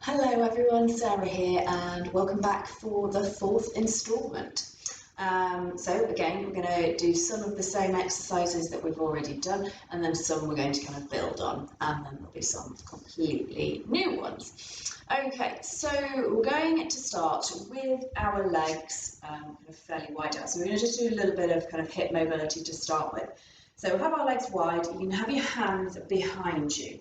Hello everyone, Sarah here and welcome back for the fourth instalment. So again, we're going to do some of the same exercises that we've already done and then some we're going to kind of build on, and then there'll be some completely new ones. Okay, so we're going to start with our legs kind of fairly wide out. So we're going to just do a little bit of kind of hip mobility to start with. So we'll have our legs wide, you can have your hands behind you.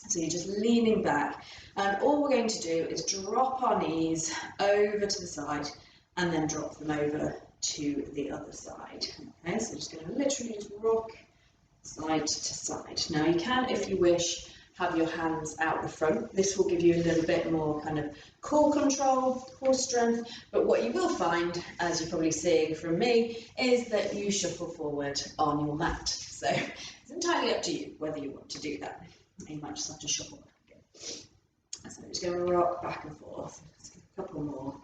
So you're just leaning back, and all we're going to do is drop our knees over to the side and then drop them over to the other side. Okay, so just going to literally just rock side to side. Now you can, if you wish, have your hands out the front. This will give you a little bit more kind of core control, core strength, but what you will find, as you're probably seeing from me, is that you shuffle forward on your mat. So it's entirely up to you whether you want to do that. You might just have to shuffle back again. So I'm just going to rock back and forth. Let's get a couple more.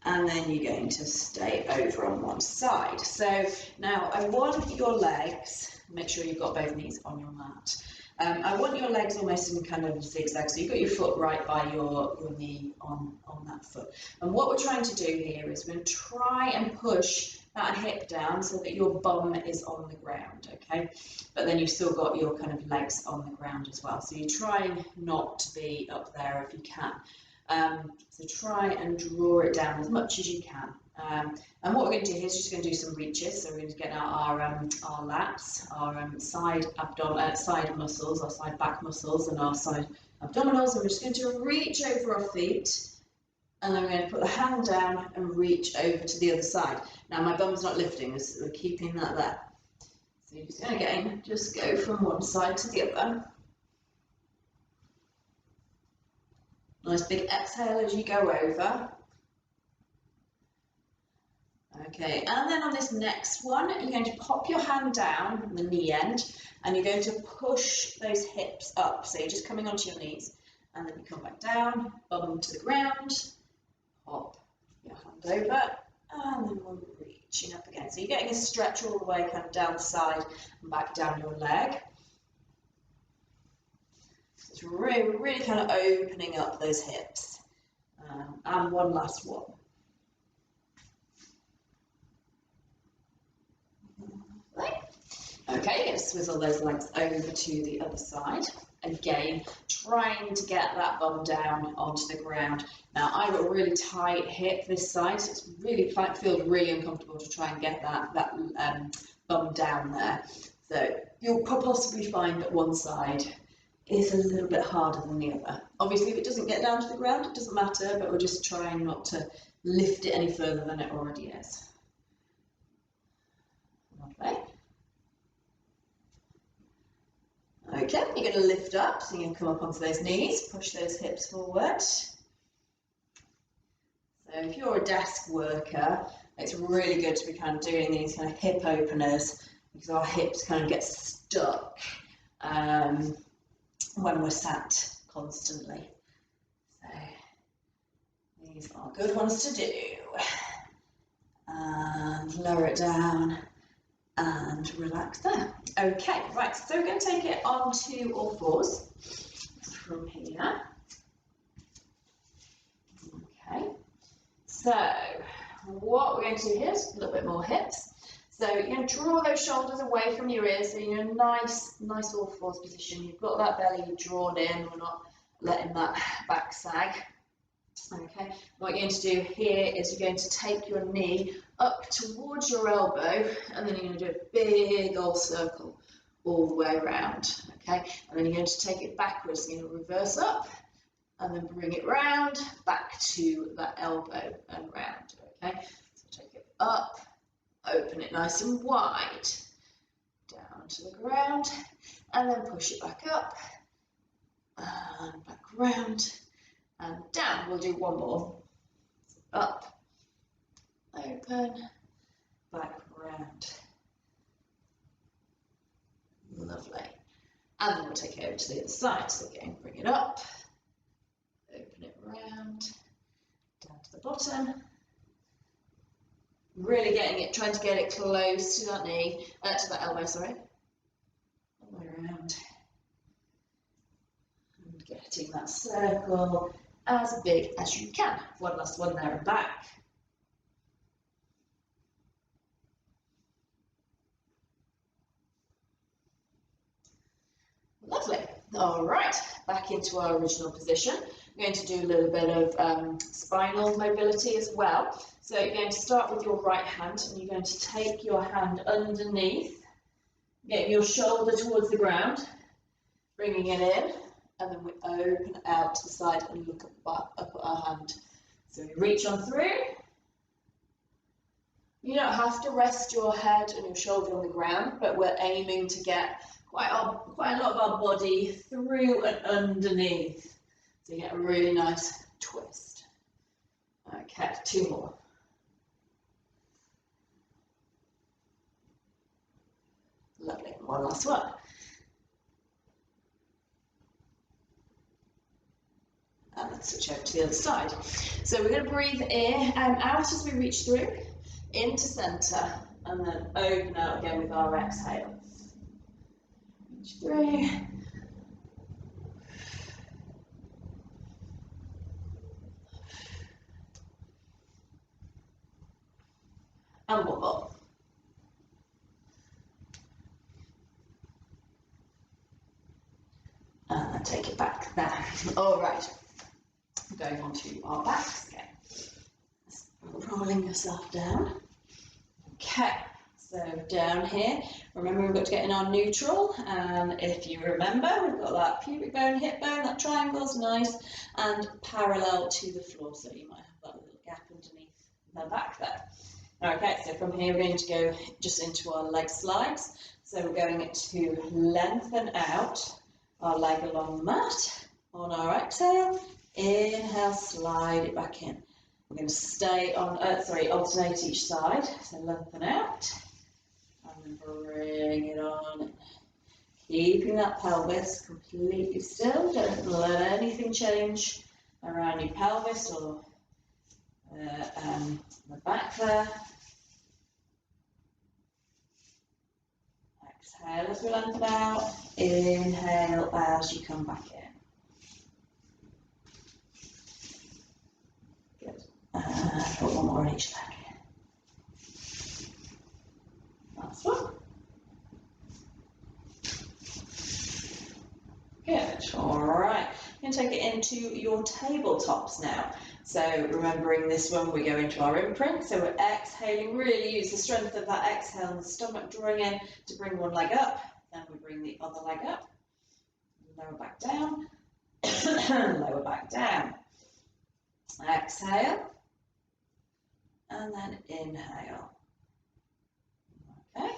And then you're going to stay over on one side. So now I want your legs, make sure you've got both knees on your mat. I want your legs almost in kind of zigzag, so you've got your foot right by your knee on that foot. And what we're trying to do here is we're going to try and push that hip down so that your bum is on the ground, okay? But then you've still got your kind of legs on the ground as well. So you're trying not to be up there if you can. So try and draw it down as much as you can. And what we're going to do here is just going to do some reaches. So we're going to get out our lats, our side muscles, our side back muscles, and our side abdominals. And we're just going to reach over our feet, and then we're going to put the hand down and reach over to the other side. Now my bum's not lifting, we're keeping that there. So you're just going to again just go from one side to the other. Nice big exhale as you go over. Okay, and then on this next one, you're going to pop your hand down, the knee end, and you're going to push those hips up. So you're just coming onto your knees, and then you come back down, bum to the ground, pop your hand over, and then we're reaching up again. So you're getting a stretch all the way kind of down the side and back down your leg. So it's really kind of opening up those hips. And one last one. Okay, going to swizzle those legs over to the other side. Again, trying to get that bum down onto the ground. Now, I've got a really tight hip this side, so it's really feels really uncomfortable to try and get that bum down there. So you'll possibly find that one side is a little bit harder than the other. Obviously, if it doesn't get down to the ground, it doesn't matter, but we're just trying not to lift it any further than it already is. Lovely. Okay, you're going to lift up, so you're going to come up onto those knees, push those hips forward. So if you're a desk worker, it's really good to be kind of doing these kind of hip openers, because our hips kind of get stuck when we're sat constantly. So these are good ones to do. And lower it down and relax there. Okay, right, so we're going to take it onto all fours from here. Okay, so what we're going to do here is a little bit more hips. So you're going to draw those shoulders away from your ears, so you're in a nice all fours position. You've got that belly drawn in, we're not letting that back sag. Okay, what you're going to do here is you're going to take your knee up towards your elbow, and then you're going to do a big old circle all the way around. Okay, and then you're going to take it backwards. You're going to reverse up and then bring it round back to that elbow and round. Okay, so take it up, open it nice and wide, down to the ground, and then push it back up and back round. And down, we'll do one more. Up, open, back round. Lovely. And then we'll take it over to the other side. So again, bring it up, open it round, down to the bottom. Really trying to get it close to that knee, to that elbow, sorry. All the way around. And getting that circle as big as you can. One last one there and back. Lovely. All right, back into our original position. We're going to do a little bit of spinal mobility as well. So you're going to start with your right hand and you're going to take your hand underneath, getting your shoulder towards the ground, bringing it in, and then we open out to the side and look up at our hand. So we reach on through. You don't have to rest your head and your shoulder on the ground, but we're aiming to get quite a lot of our body through and underneath. So you get a really nice twist. Okay, 2 more. Lovely, one last one. And then switch over to the other side. So we're going to breathe in and out as we reach through, into centre, and then open out again with our exhale. Reach through. And one more. And then take it back there. All right. Going on to our backs again. Rolling yourself down. Okay, so down here. Remember, we've got to get in our neutral, and if you remember, we've got that pubic bone, hip bone, that triangle's nice and parallel to the floor, so you might have that little gap underneath the back there. Okay, so from here we're going to go just into our leg slides. So we're going to lengthen out our leg along the mat. On our exhale, inhale, slide it back in. We're going to stay on, alternate each side. So lengthen out, and then bring it on in. Keeping that pelvis completely still. Don't let anything change around your pelvis or the back there. Exhale as we lengthen out. Inhale as you come back in. Good. And put one more on each leg. Last one. Good. All right. You're going to take it into your tabletops now. So remembering this one, we go into our imprint. So we're exhaling, really use the strength of that exhale and the stomach drawing in to bring one leg up. Then we bring the other leg up. Lower back down. Lower back down. Exhale. And then inhale. Okay.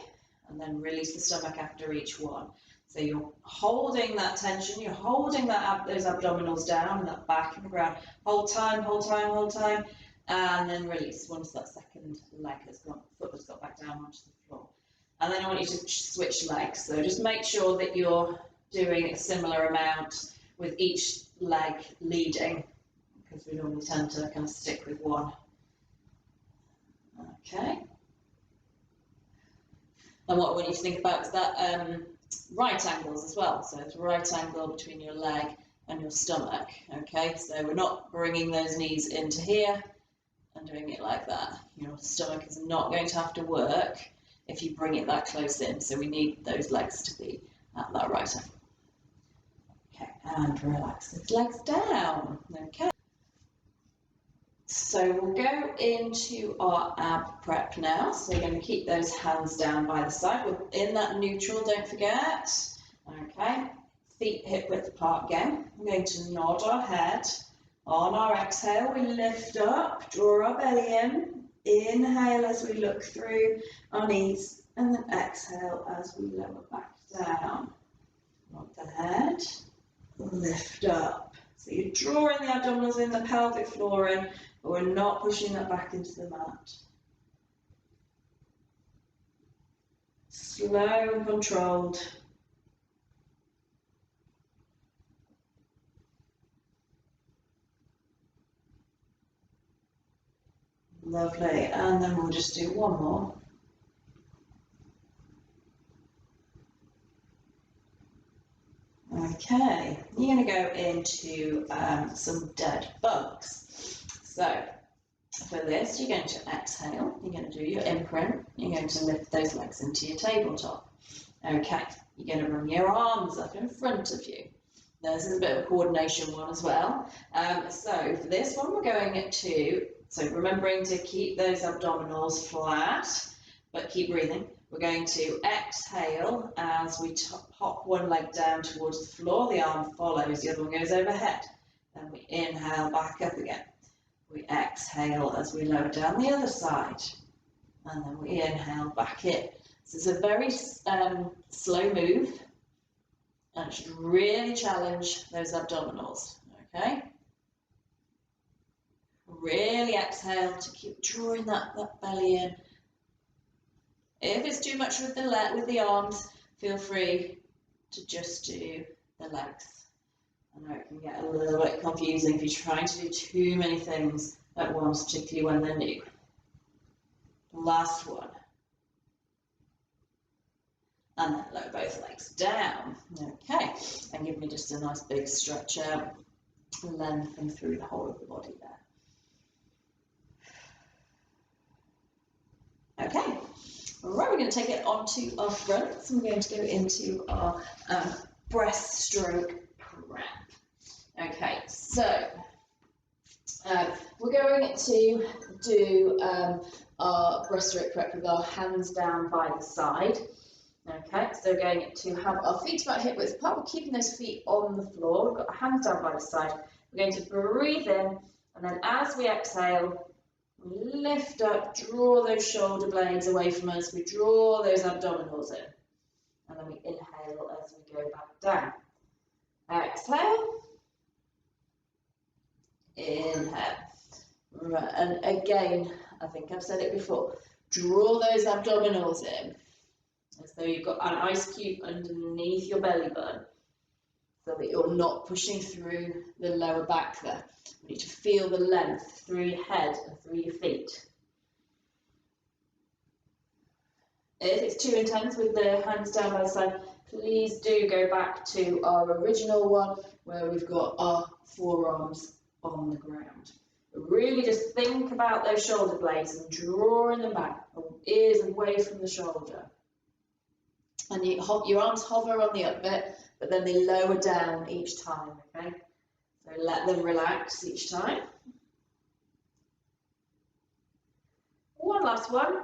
And then release the stomach after each one. So you're holding that tension, you're holding that those abdominals down and that back in the ground. Hold time, hold time, hold time, and then release once that second leg has gone, foot has got back down onto the floor. And then I want you to switch legs. So just make sure that you're doing a similar amount with each leg leading, because we normally tend to kind of stick with one. Okay. And what I want you to think about is that right angles as well. So it's a right angle between your leg and your stomach. Okay, so we're not bringing those knees into here and doing it like that. Your stomach is not going to have to work if you bring it that close in. So we need those legs to be at that right angle. Okay, and relax those legs down. Okay. So we'll go into our ab prep now. So you're going to keep those hands down by the side. We're in that neutral, don't forget. Okay, feet hip width apart again. We're going to nod our head. On our exhale, we lift up, draw our belly in. Inhale as we look through our knees, and then exhale as we lower back down. Nod the head, lift up. So you're drawing the abdominals in, the pelvic floor in, but we're not pushing that back into the mat. Slow and controlled. Lovely, and then we'll just do one more. Okay, you're going to go into some dead bugs. So for this, you're going to exhale, you're going to do your imprint, you're going to lift those legs into your tabletop. Okay, you're going to bring your arms up in front of you. This is a bit of a coordination one as well. So for this one, we're going to, so remembering to keep those abdominals flat, but keep breathing. We're going to exhale as we pop one leg down towards the floor, the arm follows, the other one goes overhead. Then we inhale back up again. We exhale as we lower down the other side. And then we inhale back in. So it's a very slow move. And it should really challenge those abdominals, okay? Really exhale to keep drawing that belly in. If it's too much with the arms, feel free to just do the legs. I know it can get a little bit confusing if you're trying to do too many things at once, particularly when they're new. Last one. And then lower both legs down. Okay, and give me just a nice big stretch out, lengthen through the whole of the body there. Okay, all right, we're going to take it onto our front. So we're going to go into our breaststroke prep. Okay, so we're going to do our breaststroke prep with our hands down by the side. Okay, so we're going to have our feet about hip width apart. We're keeping those feet on the floor. We've got our hands down by the side. We're going to breathe in, and then as we exhale, lift up, draw those shoulder blades away from us. We draw those abdominals in, and then we inhale as we go back down. Exhale, inhale. Right, and again, I think I've said it before, draw those abdominals in. As though you've got an ice cube underneath your belly button, so that you're not pushing through the lower back there. You need to feel the length through your head and through your feet. If it's too intense with the hands down by the side, please do go back to our original one where we've got our forearms on the ground. Really just think about those shoulder blades and drawing them back, ears away from the shoulder. And your arms hover on the up bit, but then they lower down each time, okay? So let them relax each time. One last one.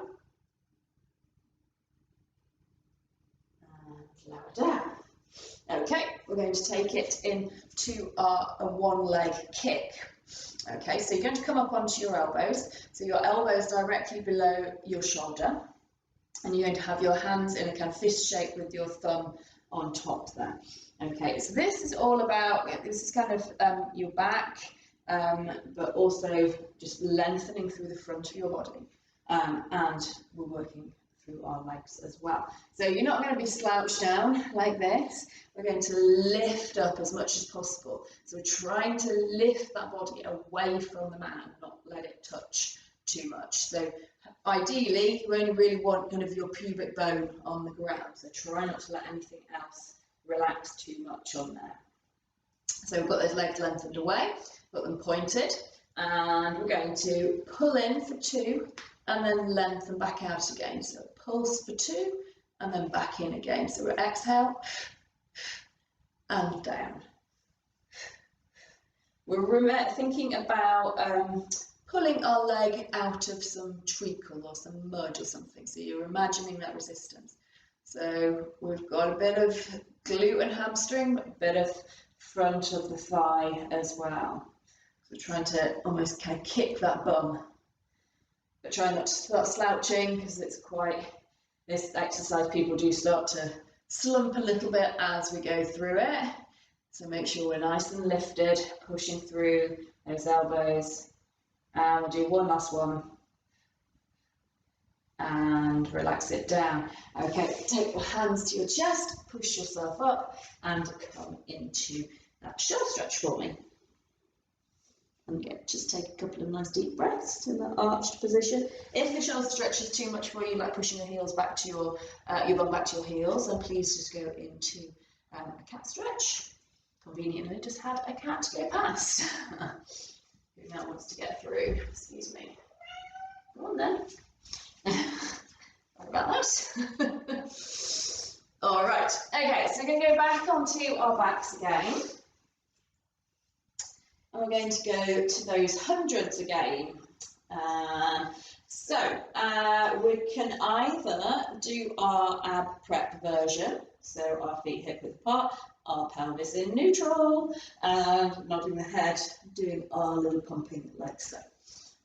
And lower down. Okay, we're going to take it into a one-leg kick. Okay, so you're going to come up onto your elbows. So your elbows directly below your shoulder. And you're going to have your hands in a kind of fist shape with your thumb on top there. Okay, so this is all about, this is kind of your back, but also just lengthening through the front of your body. And we're working through our legs as well. So you're not going to be slouched down like this. We're going to lift up as much as possible. So we're trying to lift that body away from the mat and not let it touch too much. So ideally, you only really want kind of your pubic bone on the ground, so try not to let anything else relax too much on there. So we've got those legs lengthened away, got them pointed, and we're going to pull in for 2 and then lengthen back out again. So pulse for 2 and then back in again. So we're exhale and down. We're thinking about pulling our leg out of some treacle or some mud or something. So you're imagining that resistance. So we've got a bit of glute and hamstring, but a bit of front of the thigh as well. So we're trying to almost kind of kick that bum. But try not to start slouching because it's quite, this exercise people do start to slump a little bit as we go through it. So make sure we're nice and lifted, pushing through those elbows. And we'll do one last one. And relax it down. Okay, take your hands to your chest, push yourself up, and come into that shoulder stretch for me. And again, just take a couple of nice deep breaths in that arched position. If the shoulder stretch is too much for you, like pushing your heels back to your bum back to your heels, then please just go into a cat stretch. conveniently just had a cat go past. Who now wants to get through? Excuse me. Go on then. Sorry about that. All right. Okay, so we're going to go back onto our backs again. And we're going to go to those hundreds again. We can either do our ab prep version, so our feet hip width apart, our pelvis in neutral, and nodding the head, doing our little pumping legs.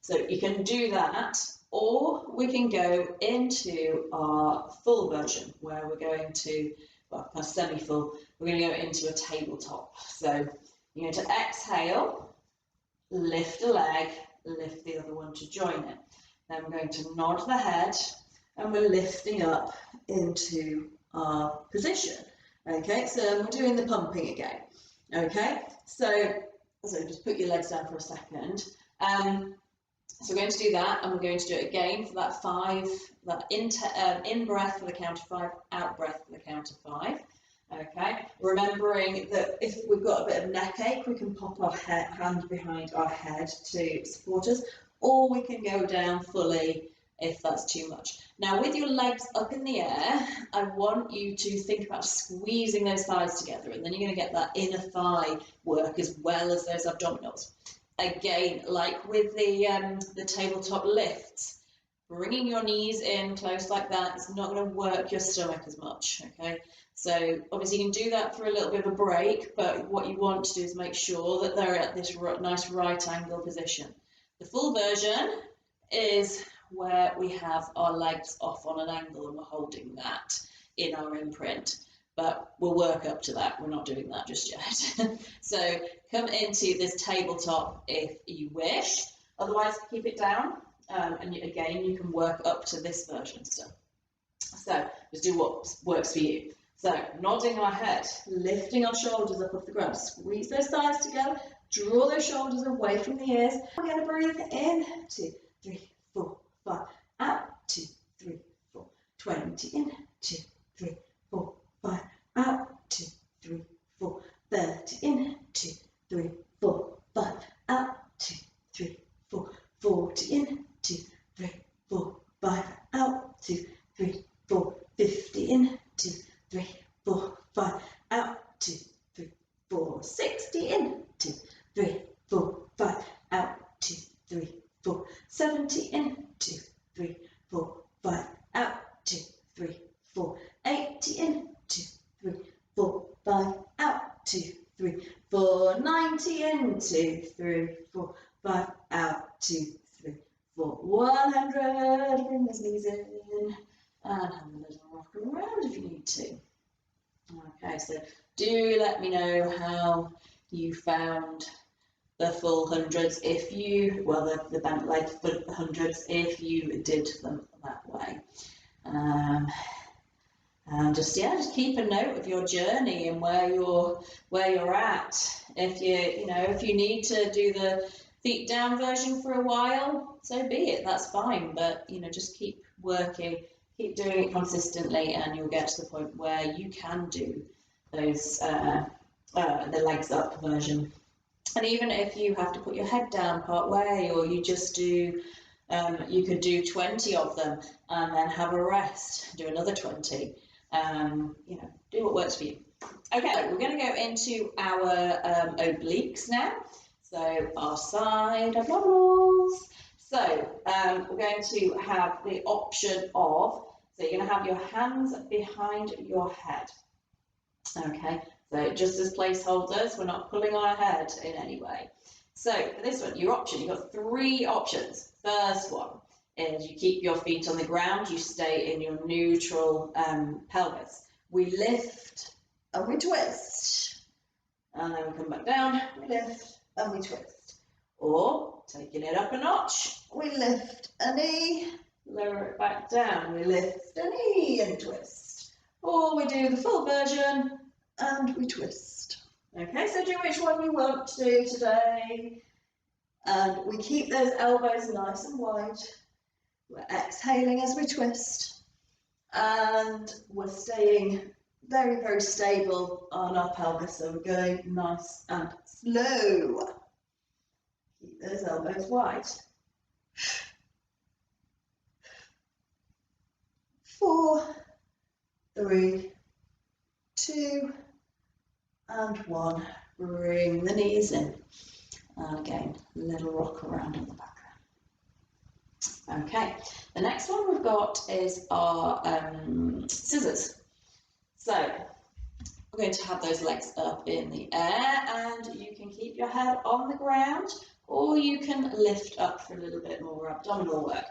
So you can do that, or we can go into our full version, where we're going to, well, kind of semi-full, we're going to go into a tabletop. So you're going to exhale, lift a leg, lift the other one to join it. Then we're going to nod the head, and we're lifting up into our position. Okay, so we're doing the pumping again. Okay, so just put your legs down for a second. So we're going to do that, and we're going to do it again for that 5, that in breath for the count of 5, out breath for the count of 5. Okay, remembering that if we've got a bit of neck ache, we can pop our hand behind our head to support us, or we can go down fully if that's too much. Now, with your legs up in the air, I want you to think about squeezing those thighs together, and then you're going to get that inner thigh work as well as those abdominals. Again, like with the tabletop lifts, bringing your knees in close like that is not going to work your stomach as much, okay? So obviously you can do that for a little bit of a break, but what you want to do is make sure that they're at this nice right angle position. The full version is where we have our legs off on an angle and we're holding that in our imprint. But we'll work up to that. We're not doing that just yet. So come into this tabletop if you wish. Otherwise, keep it down. And again, you can work up to this version still. So just do what works for you. So nodding our head, lifting our shoulders up off the ground. Squeeze those thighs together. Draw those shoulders away from the ears. We're going to breathe in. 2, 3, 4, 5. Out. 2, 3, 4. 20 in. 2, 3, 4, 5. Out. 2, 3, 4. 30 in. 2, 3, 4, 5. Out. 2, 3, 4. 40 in. 2, 3, 4, 5. Out. 2, 3, 4. 50 in. 2, 3, 4, 5. Out. 2, 3, 4. 60 in. 2, 3, 4, 5. Out. 2, 3, 4. 70 in. 2, 3, 4, 5. Out. 2, 3, 4. 80 in. 2, 3, 4, 5. Out. 2, 3, 4. 90 in. 2, 3, 4, 5. Out. 2, 3, 4. 100. Bring those knees in. And have a little rock around if you need to. Okay, so do let me know how you found the full hundreds if you, well, the bent leg for the hundreds if you did them that way. And just keep a note of your journey and where you're at. If you need to do the feet down version for a while, so be it, that's fine. But just keep working, keep doing it consistently, and you'll get to the point where you can do those the legs up version. And even if you have to put your head down part way, or you just do, you could do 20 of them and then have a rest, do another 20. Do what works for you. Okay, we're going to go into our obliques now. So our side abdominals. So we're going to have the option of, so you're going to have your hands behind your head. Okay, so just as placeholders, we're not pulling our head in any way. So for this one, your option, you've got 3 options. First one is you keep your feet on the ground, you stay in your neutral pelvis. We lift and we twist. And then we come back down, we lift and we twist. Or taking it up a notch, we lift a knee, lower it back down, we lift a knee and twist. Or we do the full version and we twist. Okay, so do which one you want to do today. And we keep those elbows nice and wide. We're exhaling as we twist. And we're staying very, very stable on our pelvis, so we're going nice and slow. Keep those elbows wide. 4, 3, 2, and 1. Bring the knees in. And again, a little rock around in the background. Okay, the next one we've got is our scissors. So we're going to have those legs up in the air, and you can keep your head on the ground, or you can lift up for a little bit more abdominal work.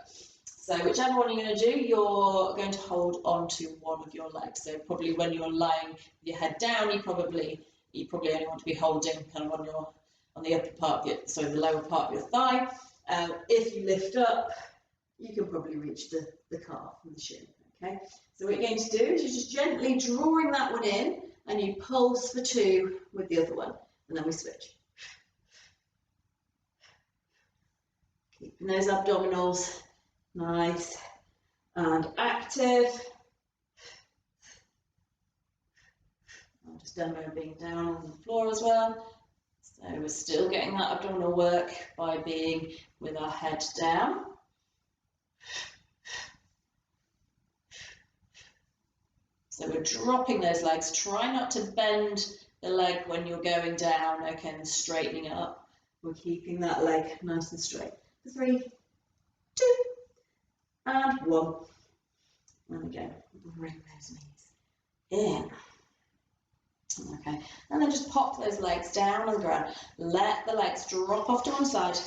So whichever one you're going to do, you're going to hold onto one of your legs. So probably when you're lying with your head down, you probably only want to be holding kind of on the upper part of your, the lower part of your thigh. If you lift up, you can probably reach the calf and the shin. Okay. So what you're going to do is you're just gently drawing that one in, and you pulse for 2 with the other one, and then we switch. Keeping those abdominals nice and active. I'll just demo being down on the floor as well. So we're still getting that abdominal work by being with our head down. So we're dropping those legs. Try not to bend the leg when you're going down, okay, and straightening up. We're keeping that leg nice and straight. 3, 2, and 1. And again, bring those knees in. Okay, and then just pop those legs down on the ground. Let the legs drop off to one side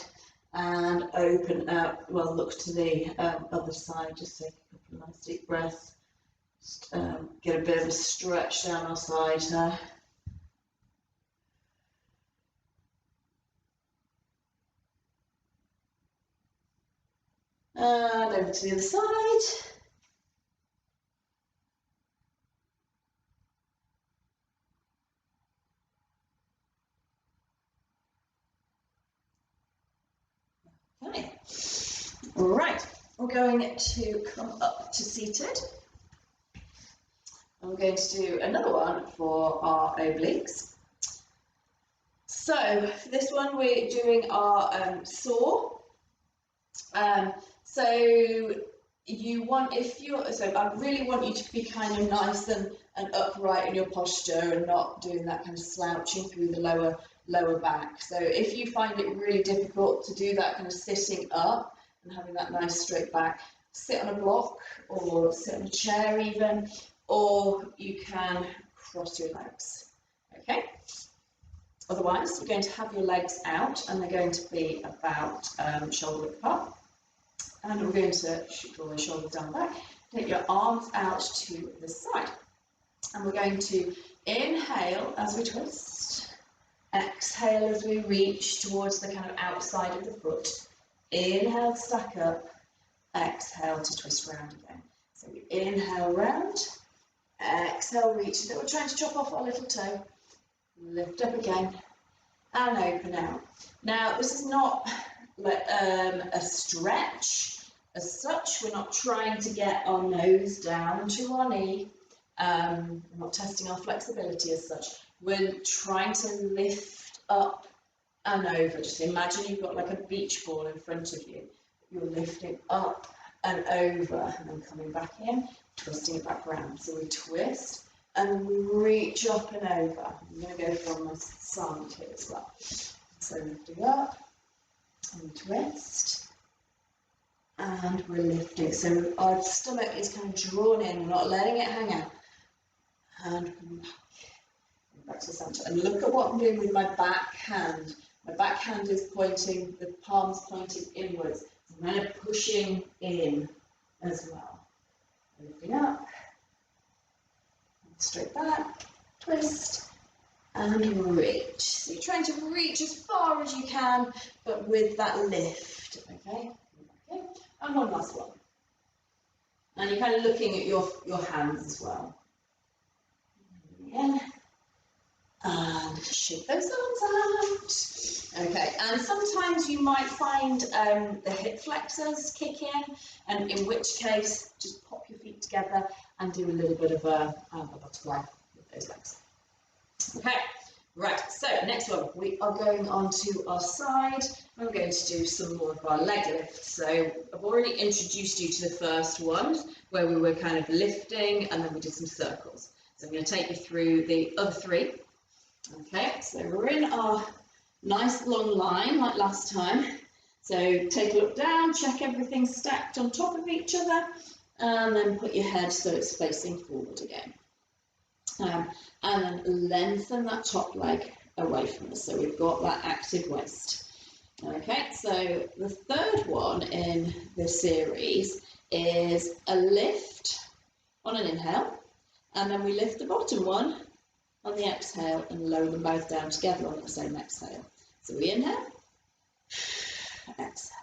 and open out. Well, look to the other side. Just take a couple of nice deep breaths. Just, get a bit of a stretch down our side now. And over to the other side. Okay. Right, we're going to come up to seated. And we're going to do another one for our obliques. So for this one, we're doing our saw. So you want, I really want you to be kind of nice and upright in your posture and not doing that kind of slouching through the lower back. So if you find it really difficult to do that kind of sitting up and having that nice straight back, sit on a block or sit on a chair even, or you can cross your legs, okay? Otherwise, you're going to have your legs out and they're going to be about shoulder width apart. And we're going to draw the shoulders down the back. Take your arms out to the side. And we're going to inhale as we twist. Exhale as we reach towards the kind of outside of the foot. Inhale, stack up. Exhale to twist round again. So we inhale round. Exhale, reach. So we're trying to chop off our little toe. Lift up again. And open out. Now, this is not a stretch as such. We're not trying to get our nose down to our knee. We're not testing our flexibility as such. We're trying to lift up and over. Just imagine you've got like a beach ball in front of you. You're lifting up and over and then coming back in, twisting it back around. So we twist and we reach up and over. I'm going to go from the side here as well. So lifting up and twist. And we're lifting. So our stomach is kind of drawn in. We're not letting it hang out. And back to the centre. And look at what I'm doing with my back hand. My back hand is pointing, the palm's pointing inwards. I'm kind of pushing in as well. Lifting up, straight back, twist, and reach. So you're trying to reach as far as you can, but with that lift, okay? And one last one. And you're kind of looking at your hands as well. Again. And shake those arms out. Okay, and sometimes you might find the hip flexors kick in, and in which case, just pop your feet together and do a little bit of a butterfly with those legs. Okay, right, so next one, we are going on to our side, and we're going to do some more of our leg lifts. So I've already introduced you to the first one, where we were kind of lifting, and then we did some circles. So I'm going to take you through the other three. Okay, so we're in our nice long line like last time. So take a look down, check everything's stacked on top of each other, and then put your head so it's facing forward again. And then lengthen that top leg away from us, so we've got that active waist. Okay, so the third one in this series is a lift on an inhale, and then we lift the bottom one on the exhale and lower them both down together on the same exhale. So we inhale, exhale,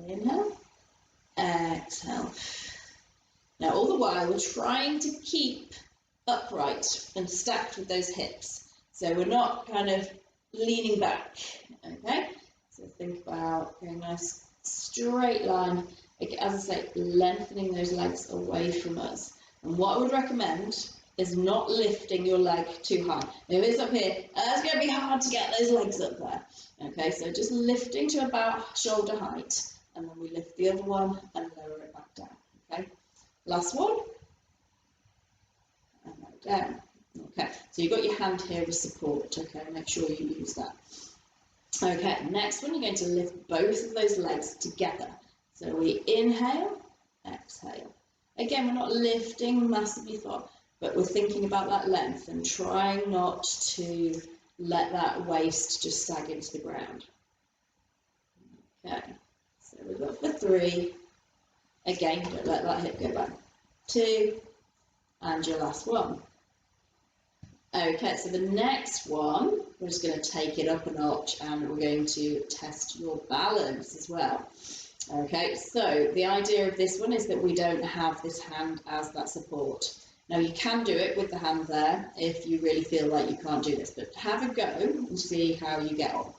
inhale, exhale. Now all the while we're trying to keep upright and stacked with those hips, so we're not kind of leaning back. Okay, so think about going nice straight line, as I say, lengthening those legs away from us. And what I would recommend is not lifting your leg too high. If it's up here, it's going to be hard to get those legs up there. Okay, so just lifting to about shoulder height, and then we lift the other one and lower it back down. Okay, last one, and lower down. Okay, so you've got your hand here as support. Okay, make sure you use that. Okay, next one, you're going to lift both of those legs together. So we inhale, exhale. Again, we're not lifting massively far, but we're thinking about that length and trying not to let that waist just sag into the ground. Okay, so we've got for 3. Again, don't let that hip go back. 2, and your last one. Okay, so the next one, we're just going to take it up a notch, and we're going to test your balance as well. Okay, so the idea of this one is that we don't have this hand as that support. Now you can do it with the hand there if you really feel like you can't do this, but have a go and see how you get on.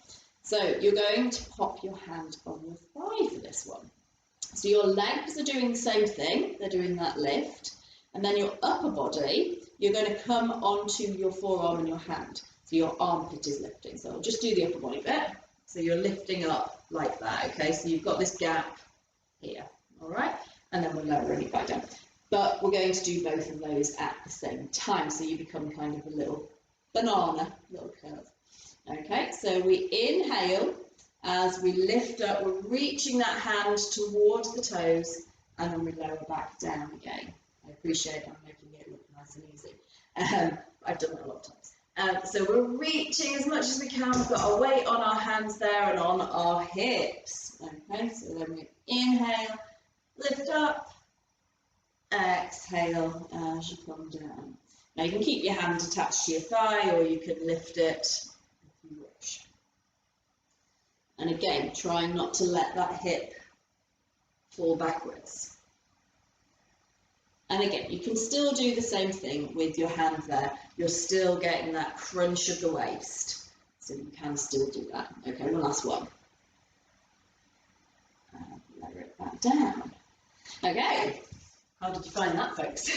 So you're going to pop your hand on your thigh for this one. So your legs are doing the same thing, they're doing that lift, and then your upper body, you're going to come onto your forearm and your hand. So your armpit is lifting. So I'll just do the upper body bit. So you're lifting up like that, okay? So you've got this gap here, all right? And then we're lowering it back down. But we're going to do both of those at the same time, so you become kind of a little banana, little curve. Okay, so we inhale as we lift up, we're reaching that hand towards the toes, and then we lower back down again. I appreciate I'm making it look nice and easy. I've done that a lot of times. So we're reaching as much as we can. We've got our weight on our hands there and on our hips. Okay, so then we inhale, lift up, exhale as you come down. Now you can keep your hand attached to your thigh, or you can lift it if you wish. And again, trying not to let that hip fall backwards. And again, you can still do the same thing with your hand there. You're still getting that crunch of the waist. So you can still do that. Okay, one last one. And lower it back down. Okay, how did you find that, folks?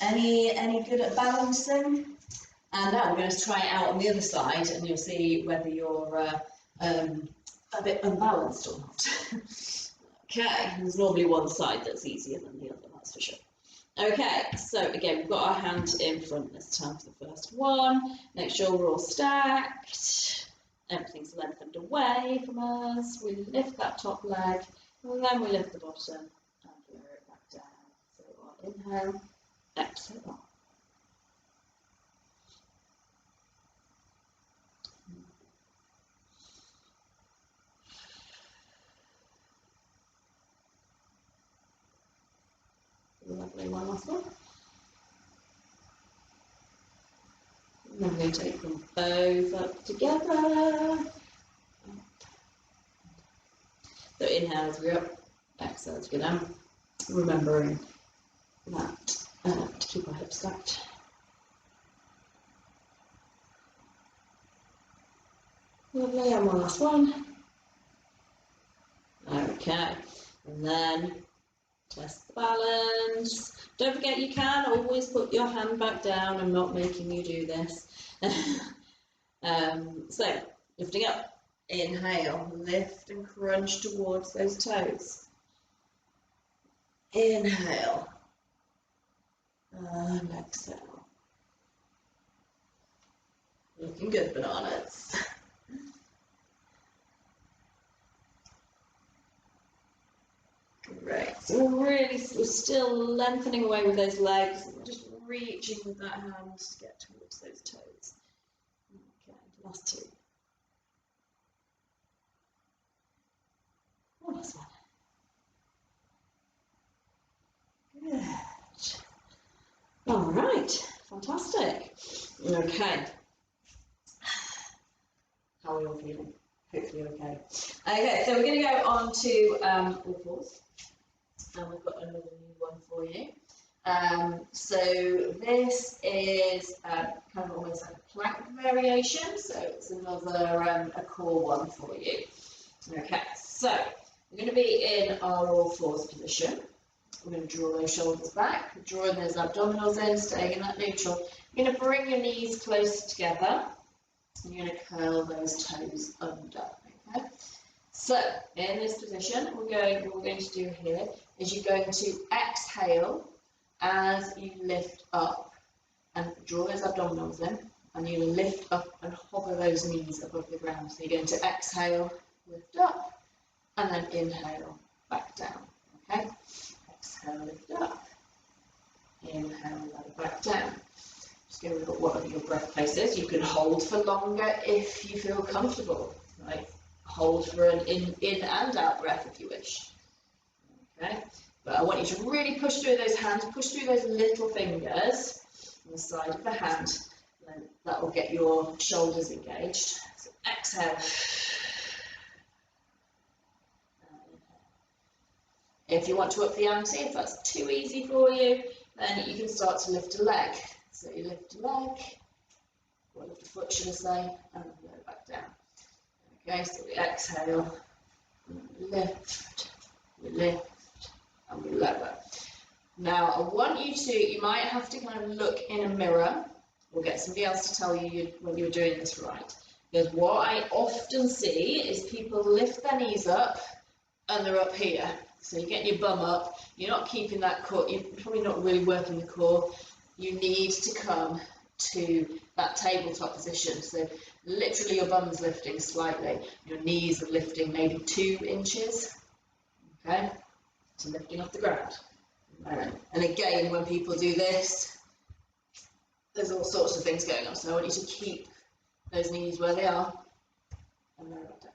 any good at balancing? And now we're going to try it out on the other side, and you'll see whether you're a bit unbalanced or not. Okay, there's normally one side that's easier than the other, that's for sure. Okay, so again, we've got our hand in front this time for the first one. Make sure we're all stacked. Everything's lengthened away from us. We lift that top leg, and then we lift the bottom and lower it back down. So our inhale, exhale. Lovely, one last one. And then we take them both up together. So inhale as we go up, exhale as we go down. Remembering that to keep our hips stacked. Lovely, and one last one. Okay, and then Test the balance. Don't forget you can always put your hand back down. I'm not making you do this. So, lifting up. Inhale, lift and crunch towards those toes. Inhale. And exhale. Looking good, bananas. Great. So we're still lengthening away with those legs. We're just reaching with that hand to get towards those toes. Okay, last two. One last one. Good. All right. Fantastic. Okay. How are we all feeling? Hopefully okay. Okay, so we're going to go on to all fours. And we've got another new one for you. So this is kind of almost like a plank variation. So it's another a core one for you. Okay, so we're going to be in our all fours position. We're going to draw those shoulders back, drawing those abdominals in, staying in that neutral. You're going to bring your knees close together. And you're going to curl those toes under. Okay. So in this position, what we're going to do here is you're going to exhale as you lift up and draw those abdominals in, and you're going to lift up and hover those knees above the ground. So you're going to exhale, lift up, and then inhale, back down. Okay. Exhale, lift up. Inhale, lower back down. Just go with whatever your breath places. You can hold for longer if you feel comfortable. Right? Hold for an in and out breath if you wish. Okay. But I want you to really push through those hands, push through those little fingers on the side of the hand. Then that will get your shoulders engaged. So exhale. If you want to up the ante, if that's too easy for you, then you can start to lift a leg. So you lift a leg, or lift a foot, should I say, and then lower back down. Okay, so we exhale, we lift, and we lower. Now, I want you might have to kind of look in a mirror, or get somebody else to tell you whether you're doing this right. Because what I often see is people lift their knees up, and they're up here. So you're getting your bum up, you're not keeping that core, you're probably not really working the core. You need to come to that tabletop position. So literally your bum's lifting slightly, your knees are lifting maybe 2 inches. Okay, so lifting off the ground. And again, when people do this, there's all sorts of things going on. So I want you to keep those knees where they are, and lower back down.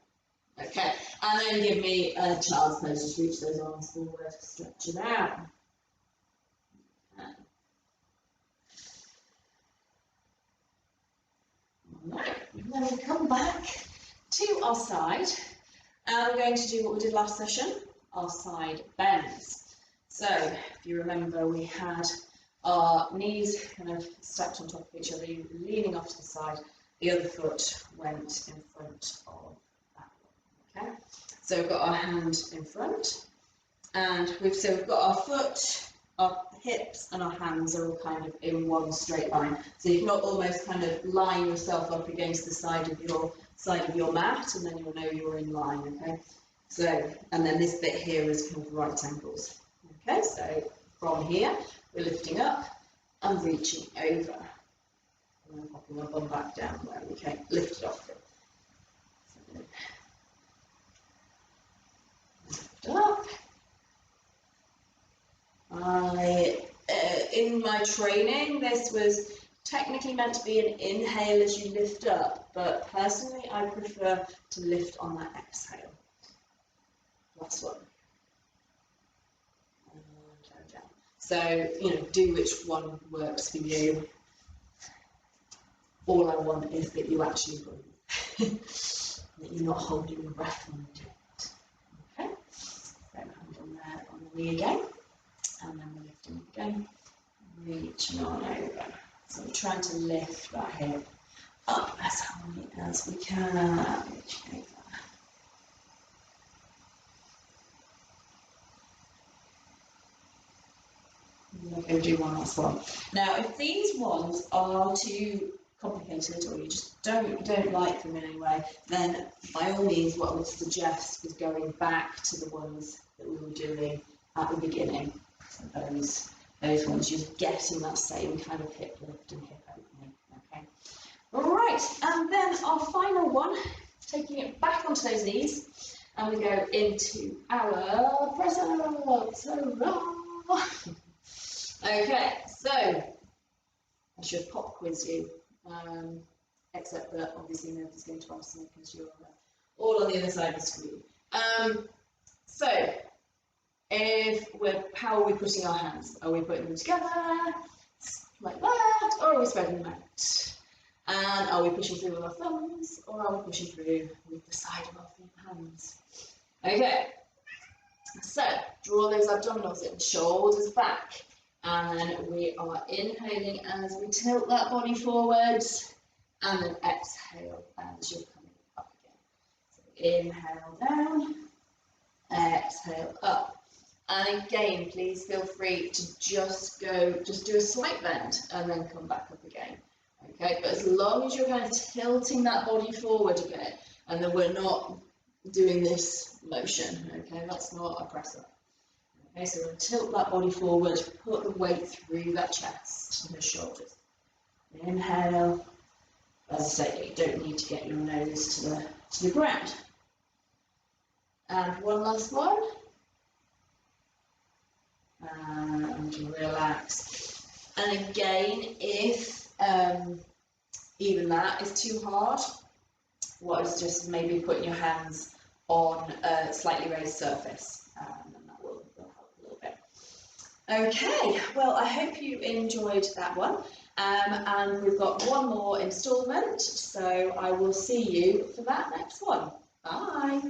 Okay, and then give me a child's pose. Just reach those arms forward, stretch it out. Okay. Right, and then we come back to our side, and we're going to do what we did last session, our side bends. So, if you remember, we had our knees kind of stacked on top of each other, leaning off to the side. The other foot went in front of that one. Okay, so we've got our hand in front, and we've got our foot, our hips and our hands are all kind of in one straight line. So you can almost kind of line yourself up against the side of your mat, and then you'll know you're in line. Okay, so and then this bit here is kind of right angles. Okay, so from here we're lifting up and reaching over, and then popping our bum back down where we can lift it off. So, lift up. In my training, this was technically meant to be an inhale as you lift up, but personally I prefer to lift on that exhale. Last one. And down. So, do which one works for you. All I want is that you actually breathe, that you're not holding your breath when you do it. Okay, so hand on there on the knee again. And then we're lifting again, reaching on over. So we're trying to lift that hip up as high as we can, reaching over. I'm going to do one last one. Now, if these ones are too complicated or you just don't like them in any way, then by all means, what I would suggest is going back to the ones that we were doing at the beginning. So those ones, just getting that same kind of hip lift and hip opening. Okay. All right, and then our final one, taking it back onto those knees, and we go into our press ups. Okay, so I should pop quiz you, except that obviously nobody's going to ask me because you're all on the other side of the screen. So, how are we putting our hands? Are we putting them together like that, or are we spreading them out? And are we pushing through with our thumbs, or are we pushing through with the side of our hands? Okay, so draw those abdominals in, shoulders back, and then we are inhaling as we tilt that body forward, and then exhale as you're coming up again. So inhale down, exhale up. And again, please feel free to just do a slight bend and then come back up again. Okay, but as long as you're kind of tilting that body forward a bit, and then we're not doing this motion, okay, that's not a press up. Okay, so we'll tilt that body forward, put the weight through that chest and the shoulders. Inhale. As I say, you don't need to get your nose to the ground. And one last one. And relax. And again, if even that is too hard, what I suggest is maybe putting your hands on a slightly raised surface, and that will help a little bit. Okay, well, I hope you enjoyed that one, and we've got one more instalment, so I will see you for that next one. Bye.